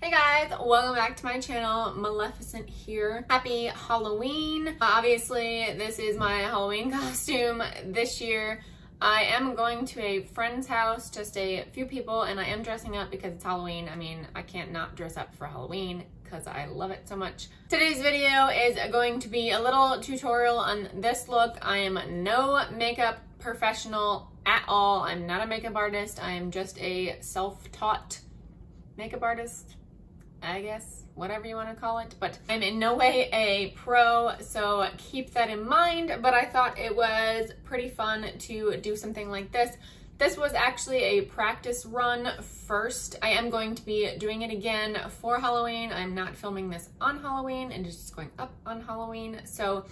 Hey guys, welcome back to my channel. Maleficent here. Happy Halloween. Obviously, this is my Halloween costume this year. I am going to a friend's house, just a few people, and I am dressing up because it's Halloween. I mean, I can't not dress up for Halloween because I love it so much. Today's video is going to be a little tutorial on this look. I am no makeup professional at all. I'm not a makeup artist. I am just a self-taught makeup artist, I guess, whatever you want to call it, but I'm in no way a pro, so keep that in mind. But I thought it was pretty fun to do something like this. This was actually a practice run first. I am going to be doing it again for Halloween. I'm not filming this on Halloween and just going up on Halloween, so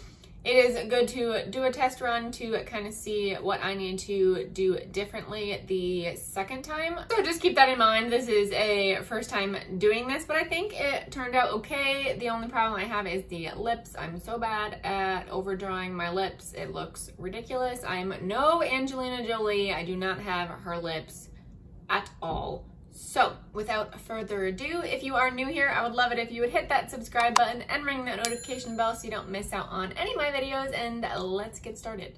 it is good to do a test run to kind of see what I need to do differently the second time. So just keep that in mind. This is a first time doing this, but I think it turned out okay. The only problem I have is the lips. I'm so bad at overdrawing my lips. It looks ridiculous. I'm no Angelina Jolie. I do not have her lips at all. So without further ado, if you are new here, I would love it if you would hit that subscribe button and ring that notification bell so you don't miss out on any of my videos, and let's get started.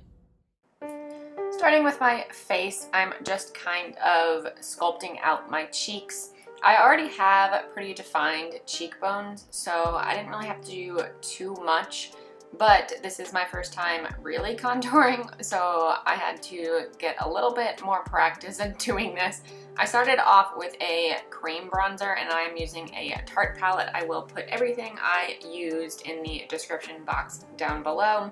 Starting with my face, I'm just kind of sculpting out my cheeks. I already have pretty defined cheekbones, so I didn't really have to do too much, but this is my first time really contouring, so I had to get a little bit more practice in doing this. I started off with a cream bronzer, and I am using a Tarte palette. I will put everything I used in the description box down below,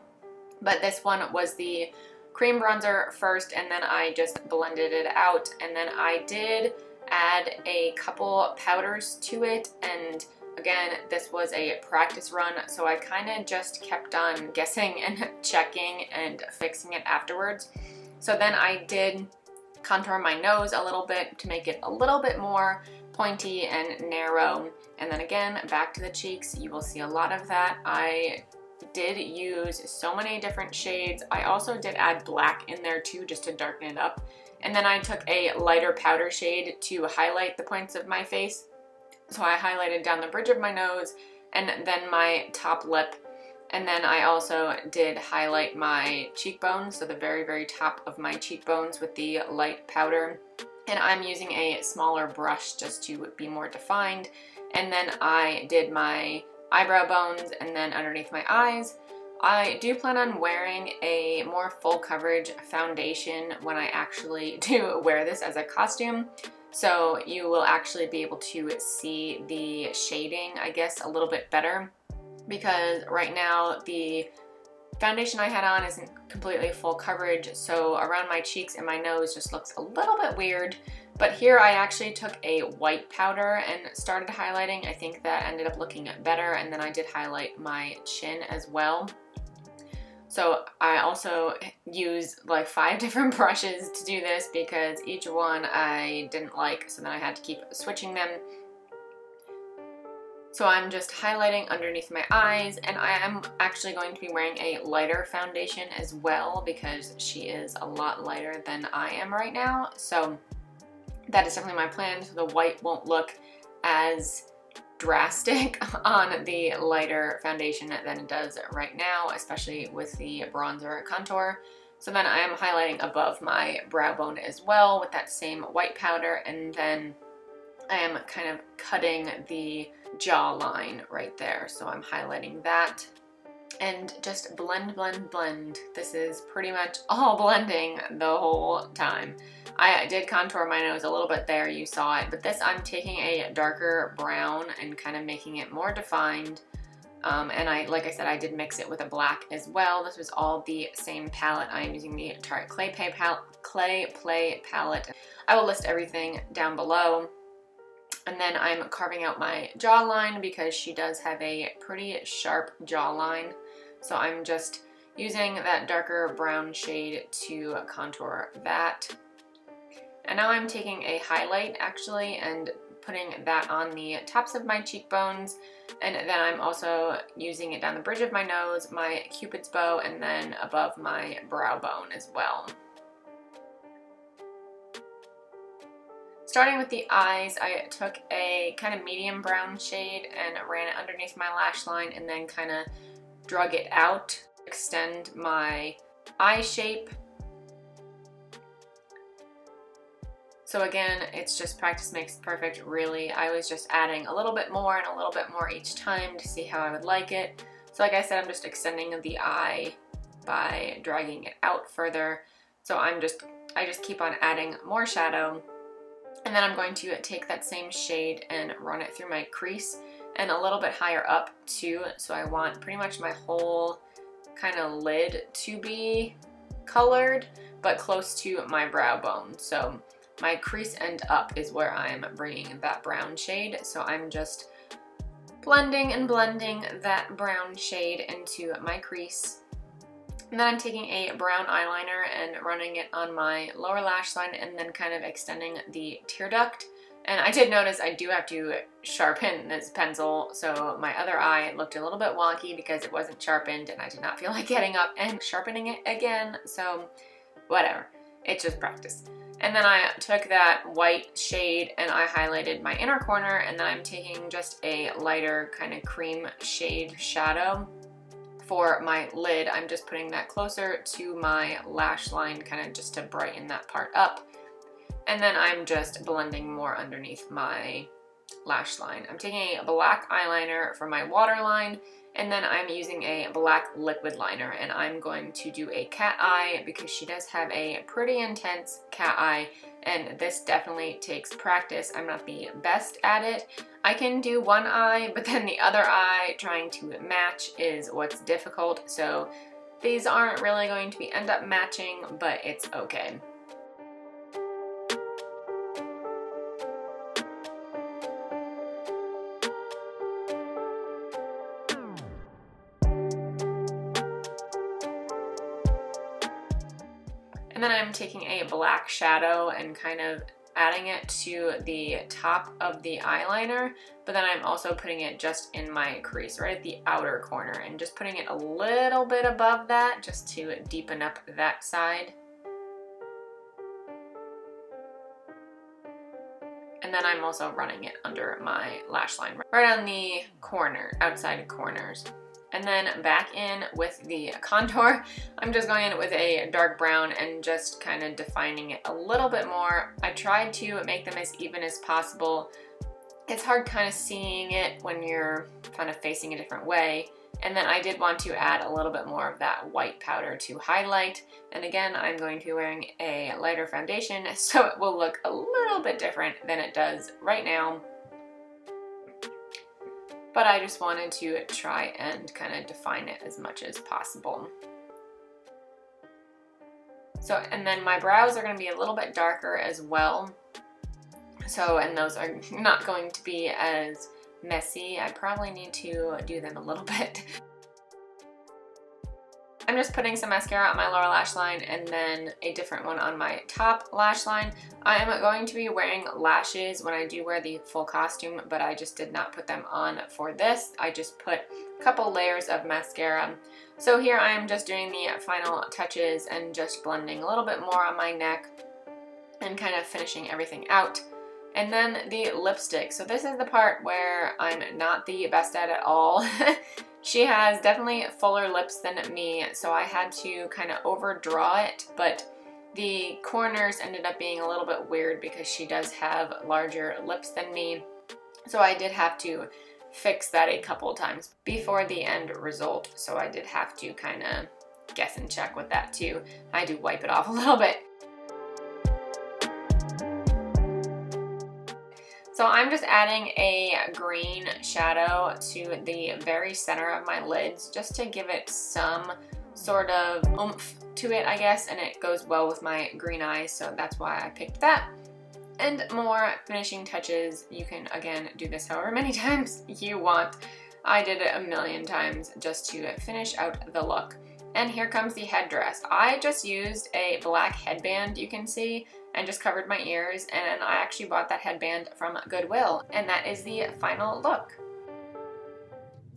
but this one was the cream bronzer first, and then I just blended it out, and then I did add a couple powders to it, and again, this was a practice run, so I kind of just kept on guessing and checking and fixing it afterwards. So then I did contour my nose a little bit to make it a little bit more pointy and narrow, and then again back to the cheeks. You will see a lot of that. I did use so many different shades. I also did add black in there too, just to darken it up, and then I took a lighter powder shade to highlight the points of my face. So I highlighted down the bridge of my nose and then my top lip, and then I also did highlight my cheekbones, so the very top of my cheekbones with the light powder. And I'm using a smaller brush just to be more defined. And then I did my eyebrow bones and then underneath my eyes. I do plan on wearing a more full coverage foundation when I actually do wear this as a costume. So you will actually be able to see the shading, I guess, a little bit better, because right now the foundation I had on isn't completely full coverage, so around my cheeks and my nose just looks a little bit weird. But here I actually took a white powder and started highlighting. I think that ended up looking better, and then I did highlight my chin as well. So I also use like 5 different brushes to do this because each one I didn't like, so then I had to keep switching them. So I'm just highlighting underneath my eyes, and I am actually going to be wearing a lighter foundation as well because she is a lot lighter than I am right now. So that is definitely my plan, so the white won't look as drastic on the lighter foundation than it does right now, especially with the bronzer contour. So then I am highlighting above my brow bone as well with that same white powder, and then I am kind of cutting the jawline right there. So I'm highlighting that and just blend. This is pretty much all blending the whole time. I did contour my nose a little bit there, you saw it, but this I'm taking a darker brown and kind of making it more defined. And like I said, I did mix it with a black as well. This was all the same palette. I am using the Tarte Clay Play palette. I will list everything down below. And then I'm carving out my jawline because she does have a pretty sharp jawline. So I'm just using that darker brown shade to contour that. And now I'm taking a highlight actually and putting that on the tops of my cheekbones, and then I'm also using it down the bridge of my nose, my cupid's bow, and then above my brow bone as well. starting with the eyes, I took a kind of medium brown shade and ran it underneath my lash line and then kind of drug it out, extend my eye shape. So again, it's just practice makes perfect, really. I was just adding a little bit more and a little bit more each time to see how I would like it. So like I said, I'm just extending the eye by dragging it out further. So I just keep on adding more shadow. And then I'm going to take that same shade and run it through my crease and a little bit higher up too. So I want pretty much my whole kind of lid to be colored, but close to my brow bone. So my crease end up is where I'm bringing that brown shade. So I'm just blending and blending that brown shade into my crease. And then I'm taking a brown eyeliner and running it on my lower lash line and then kind of extending the tear duct. And I did notice I do have to sharpen this pencil, so my other eye looked a little bit wonky because it wasn't sharpened and I did not feel like getting up and sharpening it again, so whatever, it's just practice. And then I took that white shade and I highlighted my inner corner, and then I'm taking just a lighter kind of cream shade shadow for my lid. I'm just putting that closer to my lash line, kind of just to brighten that part up. And then I'm just blending more underneath my lash line. I'm taking a black eyeliner for my waterline, and then I'm using a black liquid liner, and I'm going to do a cat eye because she does have a pretty intense cat eye, and this definitely takes practice. I'm not the best at it. I can do one eye, but then the other eye trying to match is what's difficult, so these aren't really going to end up matching, but it's okay. And then I'm taking a black shadow and kind of adding it to the top of the eyeliner, but then I'm also putting it just in my crease, right at the outer corner, and just putting it a little bit above that just to deepen up that side. And then I'm also running it under my lash line, right on the corner, outside corners. And then back in with the contour, I'm just going in with a dark brown and just kind of defining it a little bit more. I tried to make them as even as possible. It's hard kind of seeing it when you're kind of facing a different way. And then I did want to add a little bit more of that white powder to highlight. And again, I'm going to be wearing a lighter foundation, so it will look a little bit different than it does right now. But I just wanted to try and kind of define it as much as possible. So, and then my brows are going to be a little bit darker as well. So, and those are not going to be as messy. I probably need to do them a little bit. I'm just putting some mascara on my lower lash line and then a different one on my top lash line. I am going to be wearing lashes when I do wear the full costume, but I just did not put them on for this. I just put a couple layers of mascara. So here I am just doing the final touches and just blending a little bit more on my neck and kind of finishing everything out. And then the lipstick. So this is the part where I'm not the best at all. She has definitely fuller lips than me, so I had to kind of overdraw it, but the corners ended up being a little bit weird because she does have larger lips than me. So I did have to fix that a couple of times before the end result. So I did have to kind of guess and check with that too. I had to wipe it off a little bit. So I'm just adding a green shadow to the very center of my lids just to give it some sort of oomph to it, I guess, and it goes well with my green eyes, so that's why I picked that. And more finishing touches. You can, again, do this however many times you want. I did it a million times just to finish out the look. And here comes the headdress. I just used a black headband, you can see, and just covered my ears, and I actually bought that headband from Goodwill, and that is the final look.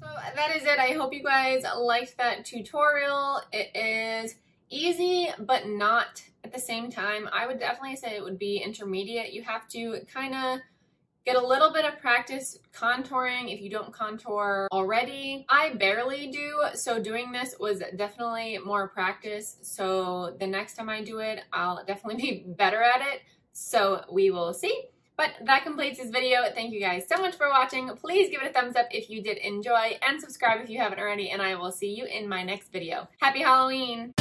So that is it. I hope you guys liked that tutorial. It is easy, but not at the same time. I would definitely say it would be intermediate. You have to kind of get a little bit of practice contouring if you don't contour already. I barely do, so doing this was definitely more practice. So the next time I do it, I'll definitely be better at it. So we will see. But that completes this video. Thank you guys so much for watching. Please give it a thumbs up if you did enjoy, and subscribe if you haven't already, and I will see you in my next video. Happy Halloween!